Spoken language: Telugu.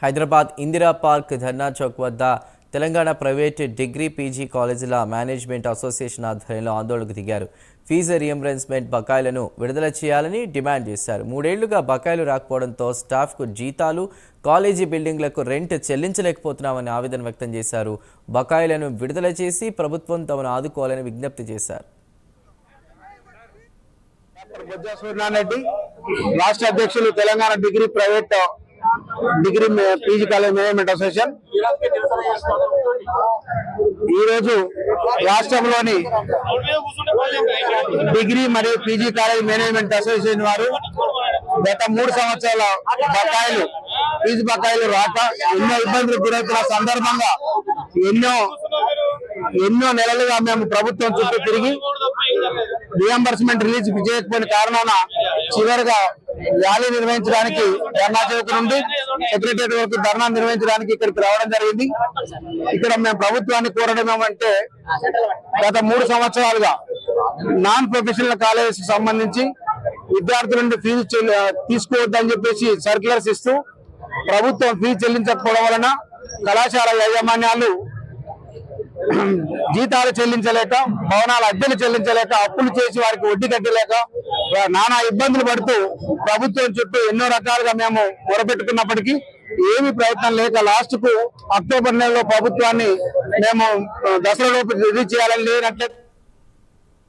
హైదరాబాద్ ఇందిరా పార్క్ ధర్నా చౌక్ వద్ద తెలంగాణ ప్రైవేట్ డిగ్రీ పీజీ కాలేజీల మేనేజ్మెంట్ అసోసియేషన్ ఆధ్వర్యంలో ఆందోళనకు దిగారు. ఫీజు రీయింబర్స్మెంట్ బకాయిలను విడుదల చేయాలని డిమాండ్ చేశారు. 3 ఏళ్లుగా బకాయిలు రాకపోవడంతో స్టాఫ్కు జీతాలు, కాలేజీ బిల్డింగ్లకు రెంట్ చెల్లించలేకపోతున్నామని ఆవేదన వ్యక్తం చేశారు. బకాయిలను విడుదల చేసి ప్రభుత్వం తమను ఆదుకోవాలని విజ్ఞప్తి చేశారు. రాష్ట్ర అధ్యక్షులు Telangana degree PG college management association ఈ రోజు రాష్ట్రంలోని డిగ్రీ మరియు పీజీ కాలేజ్ మేనేజ్మెంట్ అసోసియేషన్ వారు గత 3 సంవత్సరాల ఫీజు బకాయిలు రాక ఎన్నో ఇబ్బందులకు గురవుతున్న సందర్భంగా ఎన్నో నెలలుగా మేము ప్రభుత్వం చుట్టూ తిరిగి రియంబర్స్మెంట్ రిలీజ్ చేయకపోయిన కారణాన చివరిగా ర్యాలీ నిర్వహించడానికి ధర్నా చౌక్ నుండి సెక్రటరియట్ వరకు ధర్నా నిర్వహించడానికి ఇక్కడికి రావడం జరిగింది. ఇక్కడ మేము ప్రభుత్వాన్ని కోరడం ఏమంటే, గత 3 సంవత్సరాలుగా నాన్ ప్రొఫెషనల్ కాలేజెస్ సంబంధించి విద్యార్థుల నుండి ఫీజు తీసుకోవద్దని చెప్పేసి సర్క్యులర్స్ ఇస్తూ ప్రభుత్వం ఫీజు చెల్లించకపోవడం వలన కళాశాల యాజమాన్యాలు జీతాలు చెల్లించలేక, భవనాల అద్దెలు చెల్లించలేక, అప్పులు చేసి వారికి వడ్డీ కట్టలేక నానా ఇబ్బందులు పడుతూ ప్రభుత్వం చుట్టూ ఎన్నో రకాలుగా మేము మొరపెట్టుకున్నప్పటికీ ఏమి ప్రయత్నం లేక లాస్ట్ కు అక్టోబర్ నెలలో ప్రభుత్వాన్ని మేము దసరాలోపు రిలీజ్ చేయాలని లేనట్లే